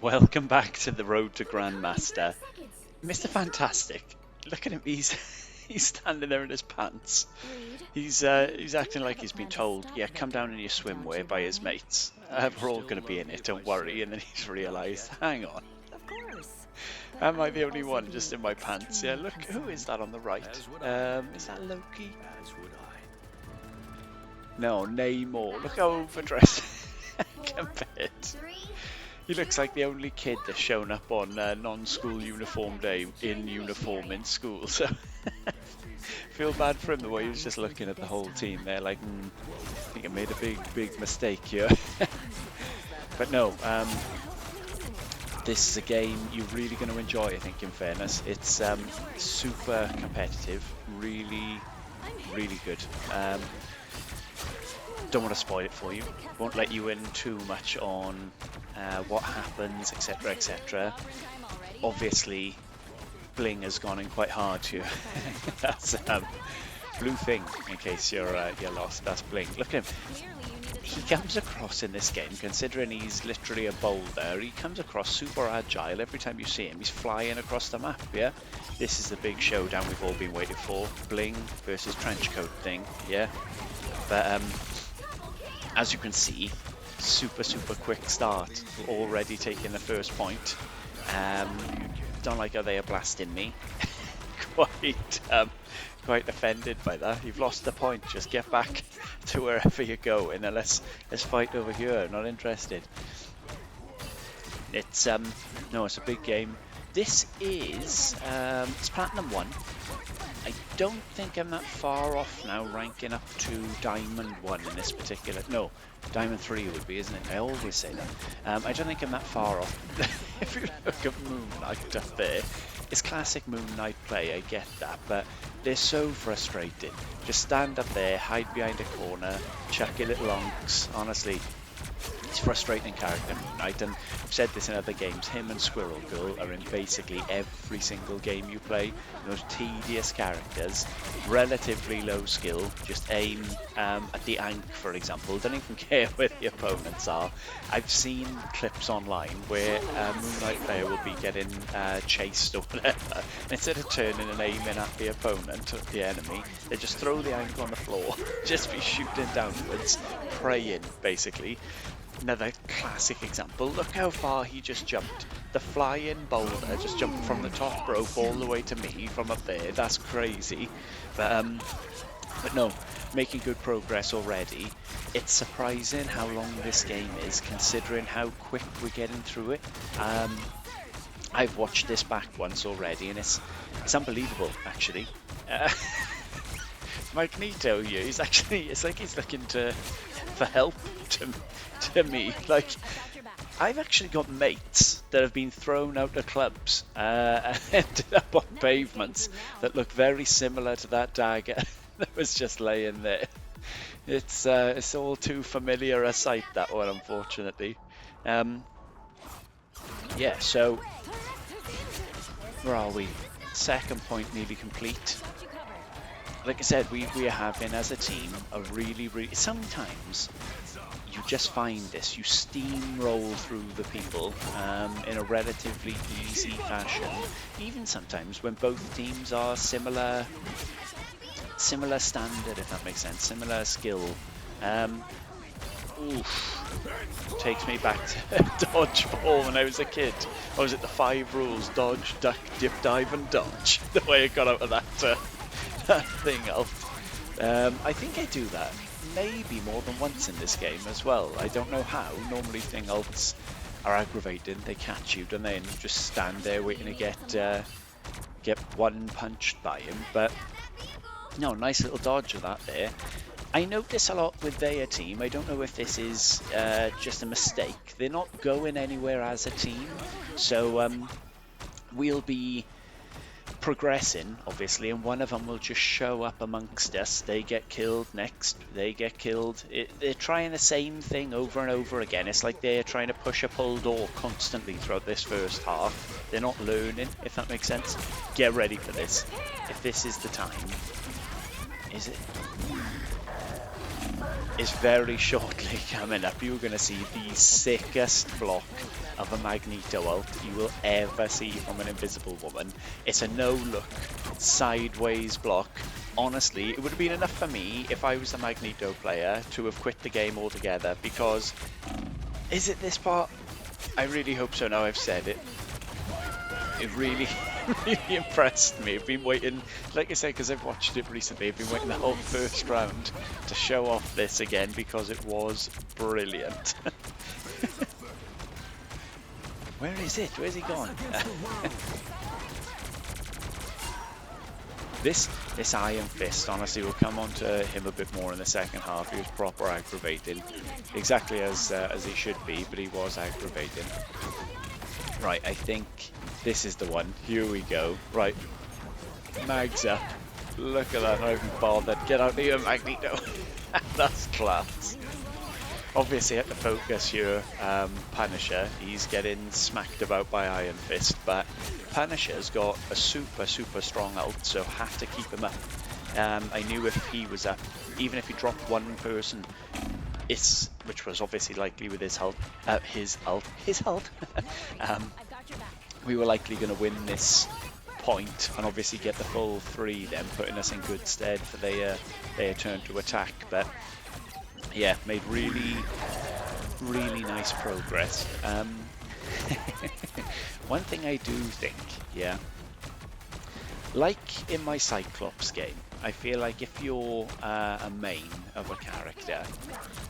Welcome back to the road to Grandmaster. Mr. Fantastic, look at him, he's standing there in his pants. He's acting like he's been told, yeah, come down in your swimwear by his mates. We're all going to be in it, don't worry. And then he's realised, hang on, am I the only one just in my pants? Yeah, look, who is that on the right? Is that Loki? No, Namor. Look how overdressed compared. He looks like the only kid that's shown up on non-school uniform day in uniform in school, so feel bad for him the way he was just looking at the whole team there like, I think I made a big mistake here. But no, this is a game you're really going to enjoy, I think, in fairness. It's super competitive, really good. Don't want to spoil it for you, won't let you in too much on what happens, etc, etc. Obviously Bling has gone in quite hard here. That's blue thing, in case you're lost. That's Bling. Look at him, he comes across in this game, considering he's literally a boulder, he comes across super agile. Every time you see him, he's flying across the map. Yeah, this is the big showdown we've all been waiting for, Bling versus Trenchcoat thing. Yeah, but as you can see, super quick start, already taking the first point. Don't like how they are blasting me. Quite offended by that. You've lost the point, just get back to wherever you're going and let's fight over here. Not interested. It's no, it's a big game. This is it's Platinum 1. I don't think I'm that far off now, ranking up to Diamond 1 in this particular... No, Diamond 3 would be, isn't it? I always say that. I don't think I'm that far off. If you look at Moon Knight up there, it's classic Moon Knight play, I get that, but they're so frustrating. Just stand up there, hide behind a corner, chuck your little onks, honestly. It's frustrating character, Moon Knight, and I've said this in other games, him and Squirrel Girl are in basically every single game you play. Those tedious characters, relatively low skill, just aim at the ank, for example, don't even care where the opponents are. I've seen clips online where a Moon Knight player will be getting chased or whatever, and instead of turning and aiming at the opponent, or the enemy, they just throw the ank on the floor, just be shooting downwards, praying, basically. Another classic example, look how far he just jumped. The flying boulder just jumped from the top rope all the way to me from up there. That's crazy. But no, making good progress already. It's surprising how long this game is, considering how quick we're getting through it. I've watched this back once already, and it's unbelievable, actually. Magneto here, he's actually, it's like he's looking for help to me. Like, I've actually got mates that have been thrown out of clubs and ended up on pavements that look very similar to that dagger that was just laying there. It's all too familiar a sight, that one, unfortunately. Yeah, so where are we? Second point nearly complete. Like I said, we are having, as a team, a really... Sometimes you just find this, you steamroll through the people in a relatively easy fashion. Even sometimes when both teams are similar standard, if that makes sense, similar skill. Takes me back to dodgeball when I was a kid. Or was it the 5 rules? Dodge, duck, dip, dive and dodge. The way I got out of that thing. I think I do that maybe more than once in this game as well. I don't know how. Normally thing ults are aggravating. They catch you, don't they? And you just stand there waiting to get one punched by him. But no, nice little dodge of that there. I notice a lot with their team. I don't know if this is just a mistake. They're not going anywhere as a team. So we'll be progressing, obviously, and one of them will just show up amongst us. They get killed, next they get killed. They're trying the same thing over and over again. It's like they're trying to push a pull door constantly throughout this first half. They're not learning, if that makes sense. Get ready for this. If this is the time. Is it? is very shortly coming up. You're going to see the sickest block of a Magneto ult you will ever see from an Invisible Woman. It's a no-look, sideways block. Honestly, it would have been enough for me if I was the Magneto player to have quit the game altogether, because... Is it this part? I really hope so now I've said it. It really, really impressed me. I've been waiting, like I said, because I've watched it recently, I've been waiting the whole first round to show off this again because it was brilliant. Where is it? Where's he gone? This Iron Fist, honestly, we'll come on to him a bit more in the second half. He was proper aggravating, exactly as he should be, but he was aggravating. Right, I think this is the one. Here we go. Right, Mag's up. Look at that, not even bothered. Get out of here, Magneto. That's class. Obviously, at the focus here, Punisher, he's getting smacked about by Iron Fist, but Punisher's got a super strong ult, so have to keep him up. I knew if he was up, even if he dropped one person, which was obviously likely with his ult, we were likely going to win this point and obviously get the full 3 then, putting us in good stead for their turn to attack. But yeah, made really nice progress. One thing I do think, yeah, like in my Cyclops game, I feel like if you're a main of a character,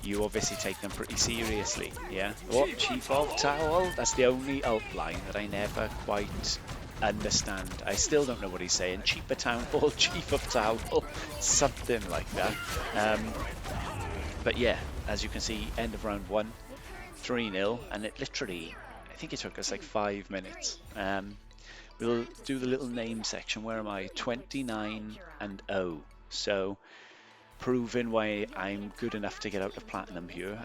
you obviously take them pretty seriously, yeah? What? Chief of Towel? That's the only ult line that I never quite understand. I still don't know what he's saying. Cheaper Town Hall, Chief of Towel, something like that. But yeah, as you can see, end of round 1, 3-0, and it literally, I think it took us like 5 minutes. We'll do the little name section. Where am I? 29 and 0. So, proving why I'm good enough to get out of Platinum here.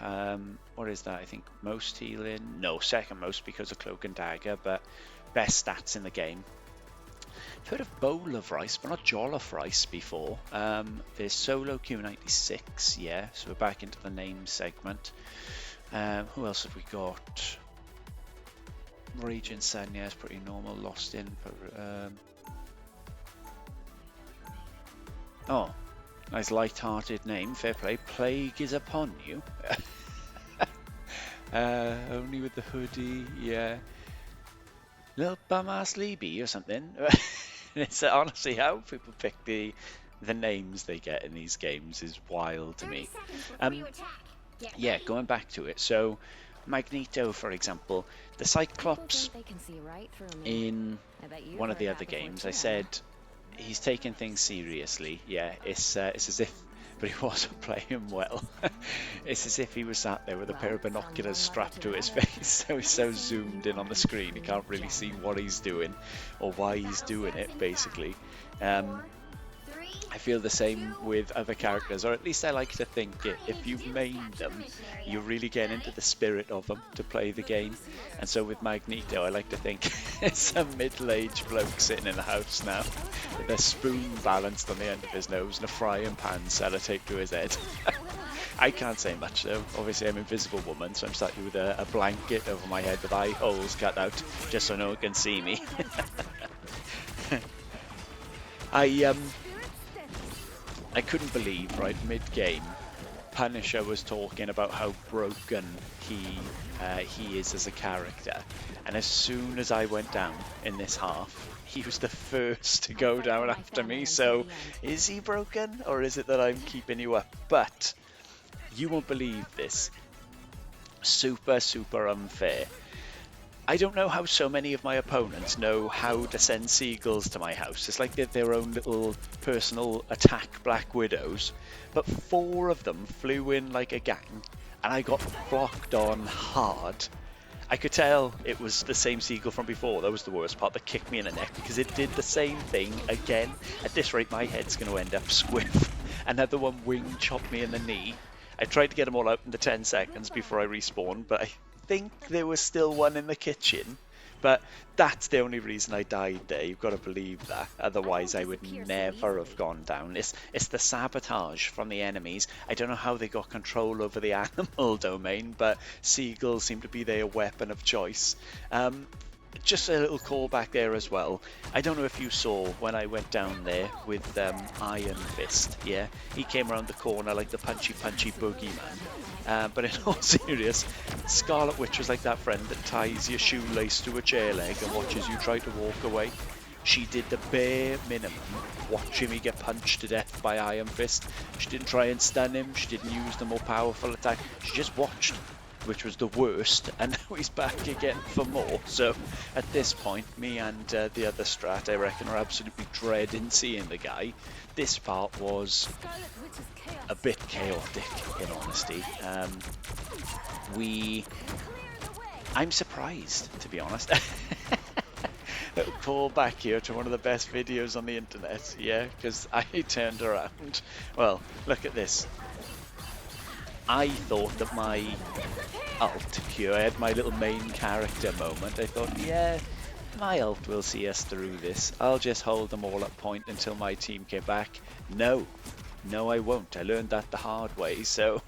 What is that? I think most healing? No, second most because of Cloak and Dagger, but best stats in the game. I've heard of Bowl of Rice, but not Jollof Rice before. There's Solo Q96, yeah, so we're back into the name segment. Who else have we got? Raging Sun, yeah, it's pretty normal. Lost in, oh, nice light-hearted name, fair play. Plague is upon you. Only with the hoodie, yeah. Little bum-ass Libby or something. It's honestly how people pick the names they get in these games is wild to me. Yeah, going back to it. So Magneto, for example, the Cyclops in one of the other games, I said he's taking things seriously. Yeah, it's as if, but he wasn't playing well. It's as if he was sat there with a pair of binoculars strapped to his face, so he's so zoomed in on the screen he can't really see what he's doing or why he's doing it, basically. I feel the same with other characters, or at least I like to think it. If you've mained them, you really get into the spirit of them to play the game. And so with Magneto, I like to think it's a middle-aged bloke sitting in the house now with a spoon balanced on the end of his nose and a frying pan sellotaped to his head. I can't say much though. Obviously I'm Invisible Woman, so I'm sat here with a blanket over my head with eye holes cut out just so no one can see me. I couldn't believe, right, mid-game, Punisher was talking about how broken he is as a character, and as soon as I went down in this half, he was the first to go down after me. So is he broken, or is it that I'm keeping you up? But you won't believe this. Super unfair. I don't know how so many of my opponents know how to send seagulls to my house. It's like they're their own little personal attack Black Widows. But 4 of them flew in like a gang, and I got blocked on hard. I could tell it was the same seagull from before. That was the worst part, that kicked me in the neck, because it did the same thing again. At this rate, my head's going to end up squiff. Another one wing chopped me in the knee. I tried to get them all out in the 10 seconds before I respawned, but I think there was still one in the kitchen, But that's the only reason I died there. You've got to believe that. Otherwise, I would never have gone down. It's the sabotage from the enemies. I don't know how they got control over the animal domain, but seagulls seem to be their weapon of choice. Just a little callback there as well. I don't know if you saw when I went down there with Iron Fist. Yeah, he came around the corner like the punchy boogeyman. But in all seriousness, Scarlet Witch was like that friend that ties your shoelace to a chair leg and watches you try to walk away. She did the bare minimum, watching me get punched to death by Iron Fist. She didn't try and stun him. She didn't use the more powerful attack. She just watched, which was the worst, and now he's back again for more. So at this point, me and the other strat, I reckon, are absolutely dreading seeing the guy. This part was a bit chaotic, in honesty. I'm surprised, to be honest. Little call back here to one of the best videos on the internet, yeah, because I turned around. Well, look at this. I thought that my ult here, I had my little main character moment. I thought, yeah, my ult will see us through this. I'll just hold them all at point until my team came back. No, I won't. I learned that the hard way, so...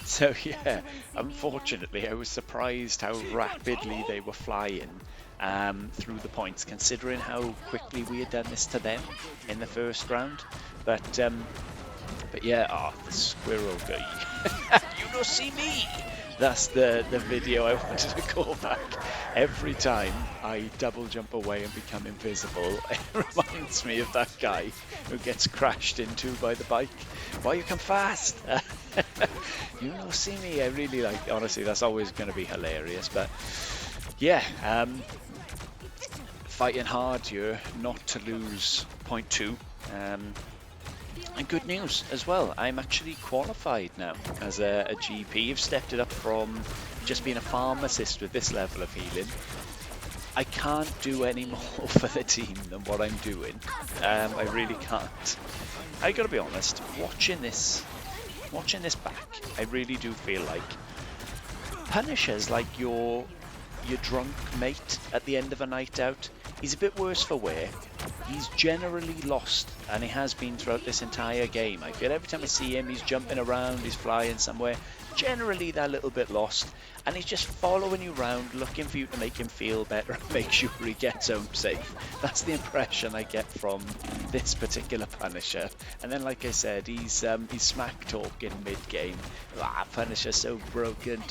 So yeah, unfortunately I was surprised how rapidly they were flying through the points, considering how quickly we had done this to them in the first round. But yeah, the squirrel guy. You don't see me! That's the video I wanted to call back. Every time I double jump away and become invisible, it reminds me of that guy who gets crashed into by the bike. Why you come fast? You don't see me. I really like, honestly, that's always going to be hilarious. But yeah, fighting hard here, not to lose point 2. And good news as well, I'm actually qualified now as a GP. I've stepped it up from just being a pharmacist with this level of healing. I can't do any more for the team than what I'm doing. I really can't. I gotta be honest, watching this back, I really do feel like Punisher's like your drunk mate at the end of a night out. He's a bit worse for wear. He's generally lost, and he has been throughout this entire game. I feel every time I see him, he's jumping around, he's flying somewhere. Generally, they're a little bit lost, and he's just following you around, looking for you to make him feel better and make sure he gets home safe. That's the impression I get from this particular Punisher. And then, like I said, he's smack talking mid-game. Punisher's so broken,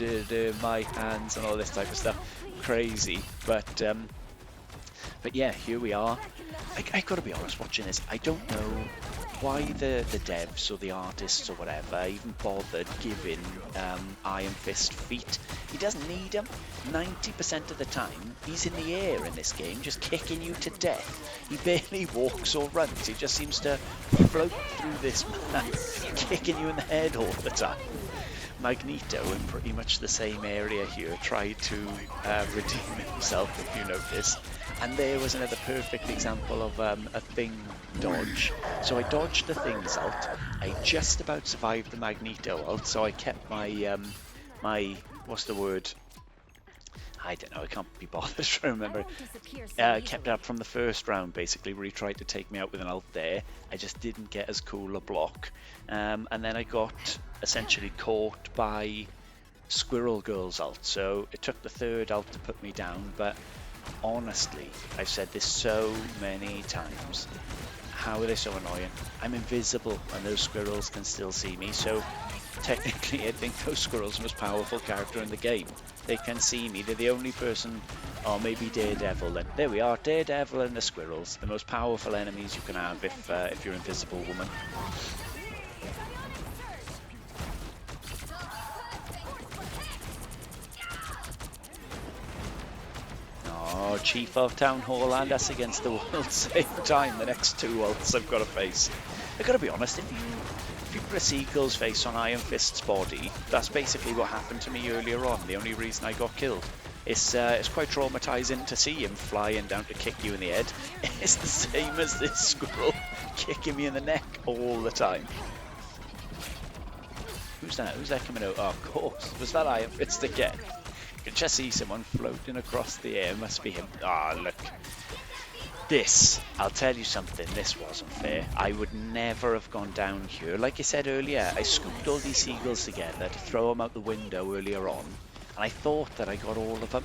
my hands, and all this type of stuff. Crazy, but yeah, here we are. I gotta be honest, watching this, I don't know why the devs or the artists or whatever even bothered giving Iron Fist feet. He doesn't need them. 90% of the time, he's in the air in this game, just kicking you to death. He barely walks or runs. He just seems to float through this map, kicking you in the head all the time. Magneto, in pretty much the same area here, tried to redeem himself, if you notice. And there was another perfect example of a thing dodge. So I dodged the thing's ult. I just about survived the Magneto ult, so I kept my what's the word? I don't know, I can't be bothered to remember. Kept it up from the first round, basically, where he tried to take me out with an ult there. I just didn't get as cool a block. And then I got essentially caught by Squirrel Girl's ult. So it took the third ult to put me down, but honestly, I've said this so many times. How are they so annoying? I'm invisible and those squirrels can still see me, so technically I think those squirrels are the most powerful character in the game. They can see me. They're the only person, or maybe Daredevil then. There we are, Daredevil and the squirrels. The most powerful enemies you can have if you're Invisible Woman. Oh, Chief of Town Hall and us against the world same time. The next two ults I've got to face. I've got to be honest, if you put a seagull's face on Iron Fist's body, that's basically what happened to me earlier on. The only reason I got killed. It's quite traumatizing to see him flying down to kick you in the head. It's the same as this squirrel kicking me in the neck all the time. Who's that? Who's that coming out? Oh, of course. Was that Iron Fist again? can just see someone floating across the air. Must be him. Ah, look. This, I'll tell you something, this wasn't fair. I would never have gone down here. Like I said earlier, I scooped all these seagulls together to throw them out the window earlier on, and I thought that I got all of them,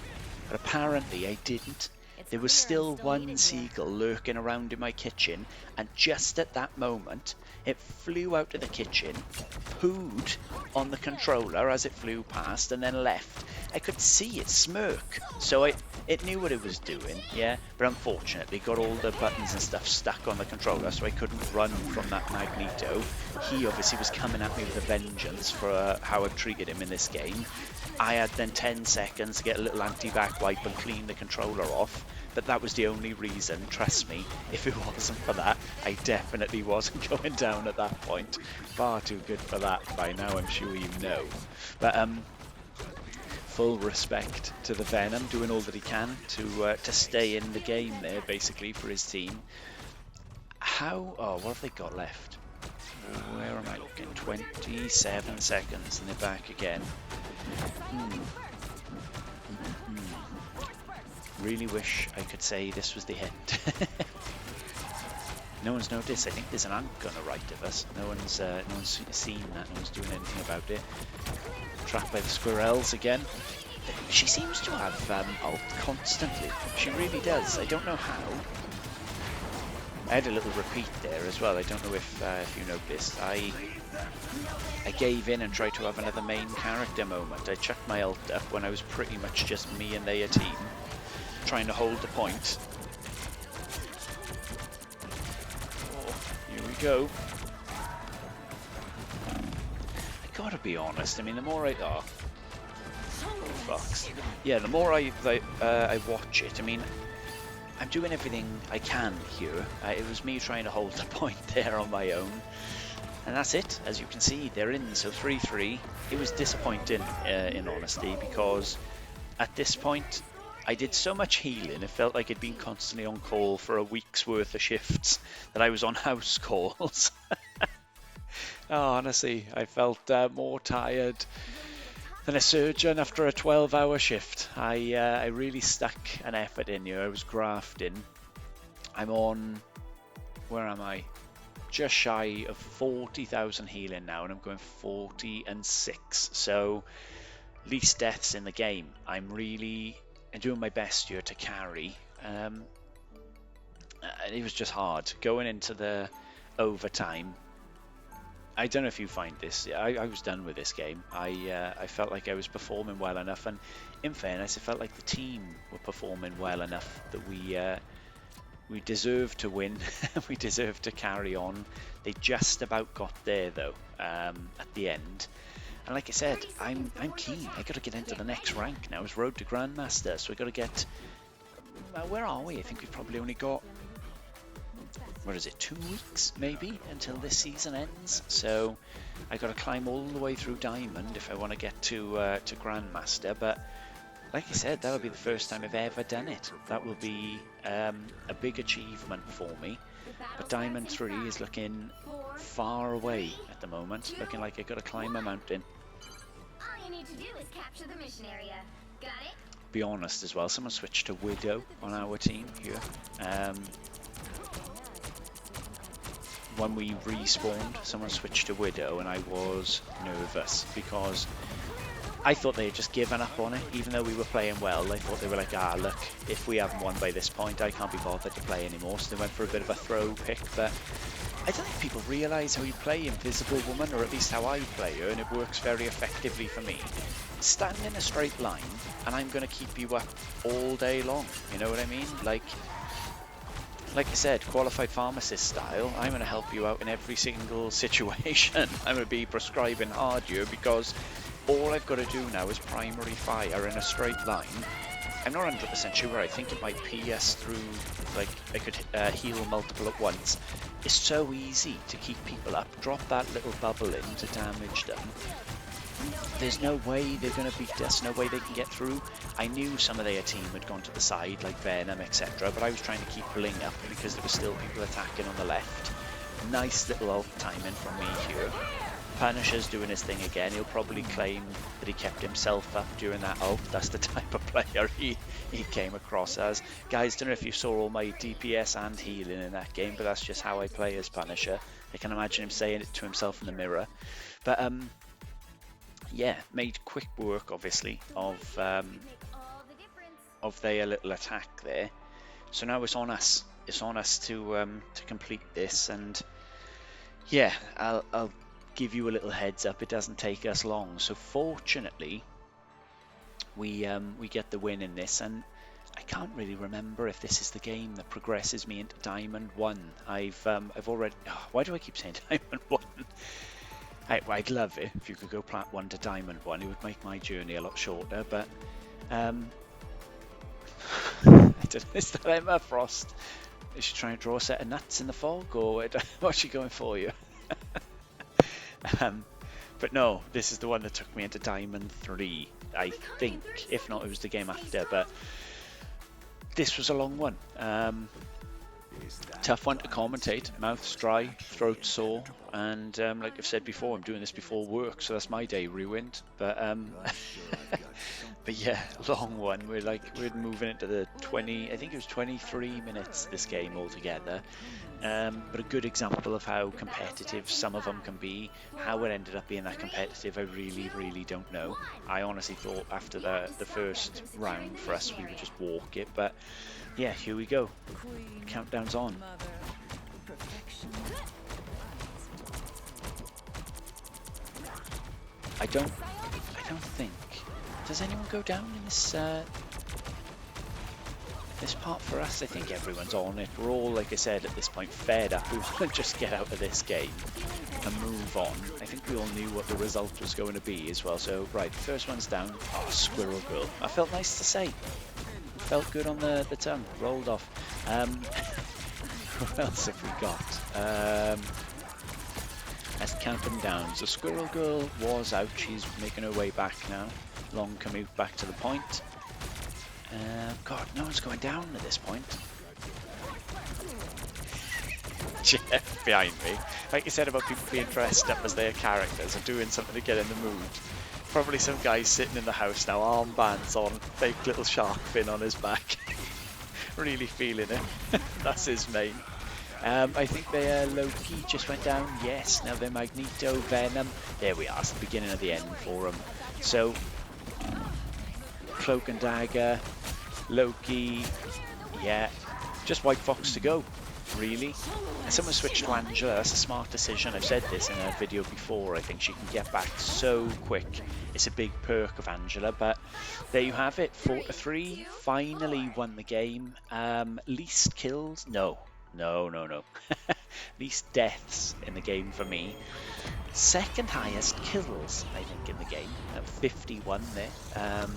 but apparently I didn't. There was still one seagull lurking around in my kitchen, and just at that moment, it flew out of the kitchen, pooed on the controller as it flew past, and then left. I could see it smirk, so it knew what it was doing, yeah, but unfortunately got all the buttons and stuff stuck on the controller, so I couldn't run from that Magneto. He obviously was coming at me with a vengeance for how I've treated him in this game. I had then 10 seconds to get a little anti-back wipe and clean the controller off, but that was the only reason. Trust me, if it wasn't for that, I definitely wasn't going down at that point. Far too good for that by now, I'm sure you know. But full respect to the Venom, doing all that he can to stay in the game there, basically, for his team. Oh, what have they got left? Where am I looking? 27 seconds, and they're back again. Really wish I could say this was the end. No one's noticed. I think there's an ant on the right of us. No one's seen that. No one's doing anything about it. Trapped by the squirrels again. She seems to have ult constantly. She really does. I don't know how. I had a little repeat there as well. I don't know if you noticed. I gave in and tried to have another main character moment. I chucked my ult up when I was pretty much just me and their team, trying to hold the point. Oh, here we go. I gotta be honest. I mean, the more I yeah, the more I watch it, I mean, I'm doing everything I can here. It was me trying to hold the point there on my own. And that's it. As you can see, they're in. So 3-3. It was disappointing, in honesty, because at this point, I did so much healing. It felt like I'd been constantly on call for a week's worth of shifts, that I was on house calls. Oh, honestly, I felt more tired than a surgeon after a 12-hour shift. I really stuck an effort in here. I was grafting. I'm on, where am I? Just shy of 40,000 healing now, and I'm going 40 and 6. So least deaths in the game. I'm doing my best here to carry. It was just hard going into the overtime. I don't know if you find this. I was done with this game. I felt like I was performing well enough, and in fairness, it felt like the team were performing well enough that we deserved to win. We deserved to carry on. They just about got there though, at the end. And like I said, I'm keen. I got to get into the next rank now. It's Road to Grandmaster, so we got to get. Where are we? I think we've probably only got. What is it, 2 weeks maybe until this season ends? So I got to climb all the way through Diamond if I want to get to Grandmaster. But like I said, that'll be the first time I've ever done it. That will be a big achievement for me. But Diamond 3 is looking far away at the moment, looking like I got to climb a mountain. All you need to do is capture the mission area. Got it? Be honest as well, someone switched to Widow on our team here. When we respawned, someone switched to Widow, and I was nervous because I thought they had just given up on it. Even though we were playing well, I thought they were like, look, if we haven't won by this point, I can't be bothered to play anymore. So they went for a bit of a throw pick, but I don't think people realise how you play Invisible Woman, or at least how I play her, and it works very effectively for me. Stand in a straight line, and I'm going to keep you up all day long. You know what I mean? Like I said, qualified pharmacist style, I'm going to help you out in every single situation. I'm going to be prescribing hard here because all I've got to do now is primary fire in a straight line. I'm not 100% sure. I think it might PS through, like I could heal multiple at once. It's so easy to keep people up. Drop that little bubble in to damage them. There's no way they're going to beat us, no way they can get through. I knew some of their team had gone to the side, like Venom, etc., but I was trying to keep pulling up because there were still people attacking on the left. Nice little ult timing from me here. Punisher's doing his thing again. He'll probably claim that he kept himself up during that. Oh, that's the type of player he came across as. Guys, don't know if you saw all my DPS and healing in that game, but that's just how I play as Punisher. I can imagine him saying it to himself in the mirror. But yeah, made quick work, obviously, of their little attack there. So now it's on us. It's on us to complete this, and yeah, I'll give you a little heads up. It doesn't take us long. So fortunately, we get the win in this, and I can't really remember if this is the game that progresses me into Diamond 1. I've already. Oh, why do I keep saying Diamond 1? I'd love it if you could go Plat 1 to Diamond 1. It would make my journey a lot shorter, but I don't know, is that Emma Frost? Is she trying to draw a set of nuts in the fog, or what's she going for you? But no, this is the one that took me into Diamond 3, I think. If not, it was the game after, but this was a long one. Tough one to commentate. Mouth's dry, throat sore, and like I've said before, I'm doing this before work, so that's my day ruined. But but yeah, long one. We're moving into the 20. I think it was 23 minutes this game altogether. But a good example of how competitive some of them can be. How it ended up being that competitive, I really don't know. I honestly thought after the first round for us, we would just walk it, but yeah, here we go. Countdown's on. I don't think. Does anyone go down in this this part for us? I think everyone's on it. We're all, like I said, at this point fed up. We want to just get out of this game and move on. I think we all knew what the result was going to be as well. So right, first one's down. Oh, Squirrel Girl. That felt nice to say. Felt good on the tongue. Rolled off. What else have we got? Let's count them down. So Squirrel Girl was out. She's making her way back now. Long commute back to the point. God, no one's going down at this point. Jeff behind me. Like you said about people being dressed up as their characters and doing something to get in the mood. Probably some guy sitting in the house now, armbands on, fake little shark fin on his back. Really feeling it. That's his main. I think their Loki just went down. Yes, now they're Magneto, Venom. There we are. It's the beginning of the end for them. So, Cloak and Dagger, Loki, yeah, just White Fox to go, really. And someone switched to Angela. That's a smart decision. I've said this in a video before. I think she can get back so quick. It's a big perk of Angela, but there you have it. 4-3, finally won the game. Least kills? No. Least deaths in the game for me. Second highest kills, I think, in the game. 51 there.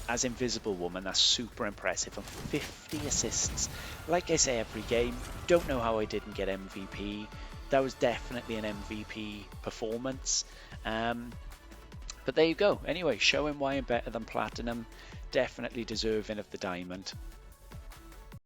As Invisible Woman, that's super impressive. And 50 assists. Like I say every game, don't know how I didn't get MVP. That was definitely an MVP performance. But there you go. Anyway, showing why I'm better than Platinum. Definitely deserving of the diamond.